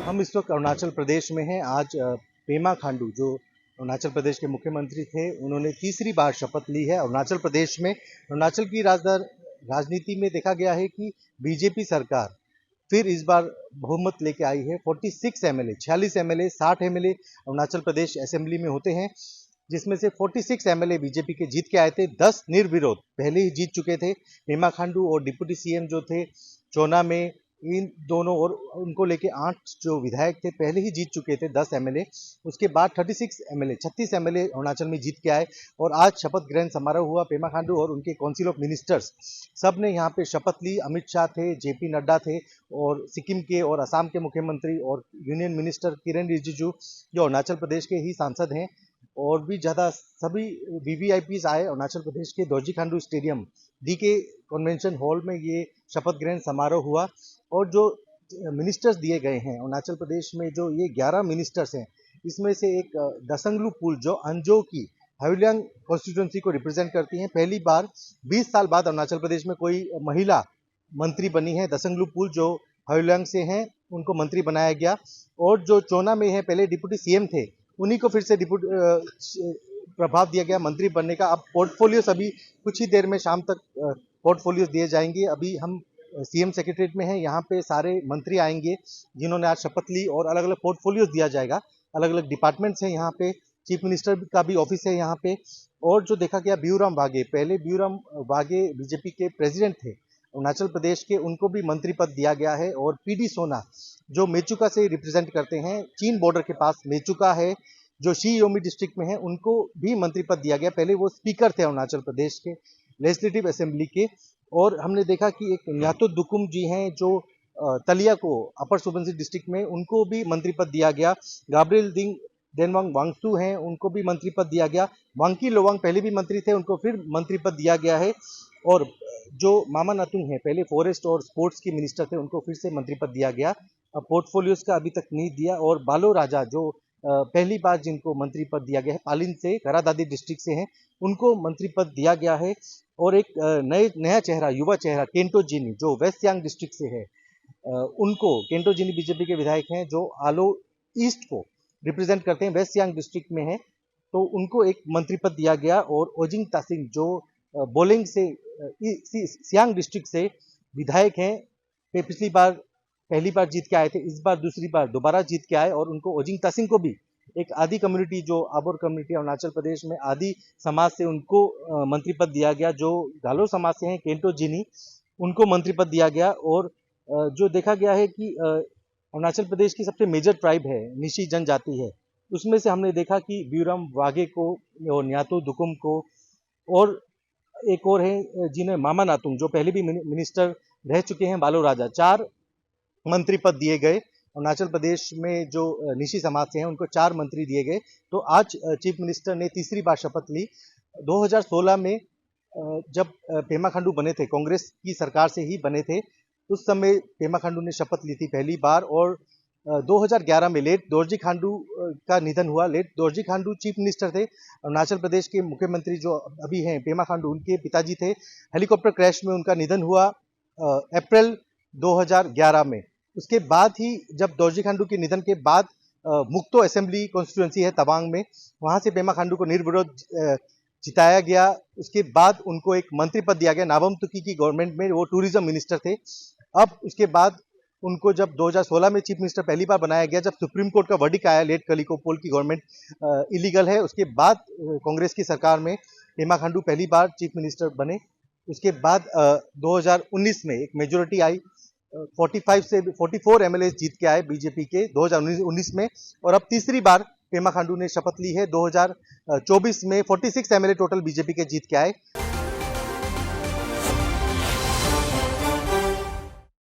हम इस वक्त अरुणाचल प्रदेश में हैं। आज पेमा खांडू जो अरुणाचल प्रदेश के मुख्यमंत्री थे, उन्होंने तीसरी बार शपथ ली है अरुणाचल प्रदेश में। अरुणाचल की राजनीति में देखा गया है कि बीजेपी सरकार फिर इस बार बहुमत लेके आई है। 46 MLA, 46 MLA, 60 MLA Arunachal Pradesh assembly में होते हैं, जिसमें से 46 एमएलए बीजेपी के जीत के आए थे। 10 निर्विरोध पहले ही जीत चुके थे। पेमा खांडू और डिप्टी सीएम जो थे चोना में, इन दोनों और उनको लेके 8 जो विधायक थे पहले ही जीत चुके थे, 10 एमएलए। उसके बाद 36 एमएलए अरुणाचल में जीत के आए और आज शपथ ग्रहण समारोह हुआ। पेमा खांडू और उनके काउंसिल ऑफ मिनिस्टर्स सब ने यहाँ पे शपथ ली। अमित शाह थे, जेपी नड्डा थे और सिक्किम के और असम के मुख्यमंत्री और यूनियन मिनिस्टर किरेन रिजिजू जो अरुणाचल प्रदेश के ही सांसद हैं और भी ज़्यादा सभी वीवीआईपीज आए अरुणाचल प्रदेश के Dorjee Khandu stadium DK convention hall में। ये शपथ ग्रहण समारोह हुआ और जो मिनिस्टर्स दिए गए हैं अरुणाचल प्रदेश में, जो ये 11 मिनिस्टर्स हैं, इसमें से एक दसंगलू पुल जो अंजो की हायुलियांग कॉन्स्टिट्यूंसी को रिप्रेजेंट करती हैं। पहली बार 20 साल बाद अरुणाचल प्रदेश में कोई महिला मंत्री बनी है। दसंगलू पुल जो हायुलियांग से हैं, उनको मंत्री बनाया गया। और जो चोना में है, पहले डिप्टी सीएम थे, उन्हीं को फिर से प्रभाव दिया गया मंत्री बनने का। अब पोर्टफोलियो अभी कुछ ही देर में शाम तक पोर्टफोलियो दिए जाएंगे। अभी हम सीएम सेक्रेटरीट में हैं, यहाँ पे सारे मंत्री आएंगे जिन्होंने आज शपथ ली और अलग अलग पोर्टफोलियोज दिया जाएगा। अलग अलग डिपार्टमेंट्स हैं यहाँ पे, चीफ मिनिस्टर का भी ऑफिस है यहाँ पे। और जो देखा गया, बियूराम वाघे, पहले बियूराम वाघे बीजेपी के प्रेसिडेंट थे अरुणाचल प्रदेश के, उनको भी मंत्री पद दिया गया है। और पीडी सोना जो मेचुका से रिप्रेजेंट करते हैं, चीन बॉर्डर के पास मेचुका है जो शी योमी डिस्ट्रिक्ट में है, उनको भी मंत्री पद दिया गया। पहले वो स्पीकर थे अरुणाचल प्रदेश के लेजिस्लेटिव असेंबली के। और हमने देखा कि एक न्यातो दुकुम जी हैं जो तलिया को अपर सुबनसिरी डिस्ट्रिक्ट में, उनको भी मंत्री पद दिया गया। गाब्रियल दिंग डेनवांग वांगसू हैं, उनको भी मंत्री पद दिया गया। वांकी लोवांग पहले भी मंत्री थे, उनको फिर मंत्री पद दिया गया है। और जो मामा नातुंग हैं, पहले फॉरेस्ट और स्पोर्ट्स के मिनिस्टर थे, उनको फिर से मंत्री पद दिया गया। पोर्टफोलियोज का अभी तक नहीं दिया। और बालो राजा जो पहली बार जिनको मंत्री पद दिया गया है, पालिन से, करादादी डिस्ट्रिक्ट से हैं, उनको मंत्री पद दिया गया है। और एक नया चेहरा, युवा चेहरा केंटो जिनी जो वेस्ट सियांग डिस्ट्रिक्ट से है, उनको, केंटो जिनी बीजेपी के विधायक हैं जो आलो ईस्ट को रिप्रेजेंट करते हैं, वेस्ट सियांग डिस्ट्रिक्ट में है, तो उनको एक मंत्री पद दिया गया। और ओजिंग तासिंग जो बोलेंग से, सियांग डिस्ट्रिक्ट से विधायक हैं, पिछली बार पहली बार जीत के आए थे, इस बार दूसरी बार दोबारा जीत के आए। और उनको, ओजिंग तासिंग को भी, एक आदि कम्युनिटी जो आबोर कम्युनिटी अरुणाचल प्रदेश में आदि समाज से, उनको मंत्री पद दिया गया। जो गालो समाज से हैं, केंटो जिनी, उनको मंत्री पद दिया गया। और जो देखा गया है कि अरुणाचल प्रदेश की सबसे मेजर ट्राइब है, निशी जनजाति है, उसमें से हमने देखा कि बियूराम वाघे को और न्यातो दुकुम को, और एक और है जिन्हें मामा नातुंग जो पहले भी मिनिस्टर रह चुके हैं, बालो राजा, 4 मंत्री पद दिए गए। अरुणाचल प्रदेश में जो निशी समाज से हैं, उनको 4 मंत्री दिए गए। तो आज चीफ मिनिस्टर ने तीसरी बार शपथ ली। 2016 में जब पेमा खांडू बने थे, कांग्रेस की सरकार से ही बने थे, उस समय पेमा खांडू ने शपथ ली थी पहली बार। और 2011 में लेट दोरजी खांडू का निधन हुआ। Late Dorjee Khandu chief minister थे। अरुणाचल प्रदेश के मुख्यमंत्री जो अभी हैं पेमा खांडू, उनके पिताजी थे। हेलीकॉप्टर क्रैश में उनका निधन हुआ अप्रैल 2011 में। उसके बाद ही जब दोरजी खांडू के निधन के बाद मुक्तो असेंबली कॉन्स्टिट्यूंसी है तवांग में, वहां से पेमा खांडू को निर्विरोध जिताया गया। उसके बाद उनको एक मंत्री पद दिया गया नाबम तुकी की गवर्नमेंट में, वो टूरिज्म मिनिस्टर थे। अब उसके बाद उनको जब 2016 में चीफ मिनिस्टर पहली बार बनाया गया, जब सुप्रीम कोर्ट का वर्डिक्ट आया लेट कलिकोपोल की गवर्नमेंट इलीगल है, उसके बाद कांग्रेस की सरकार में पेमा खांडू पहली बार चीफ मिनिस्टर बने। उसके बाद 2019 में एक मेजोरिटी आई, 45 से 44 एमएलए जीत के आए बीजेपी के 2019 में। और अब तीसरी बार पेमा खांडू ने शपथ ली है 2024 में। 46 एमएलए टोटल बीजेपी के जीत के आए।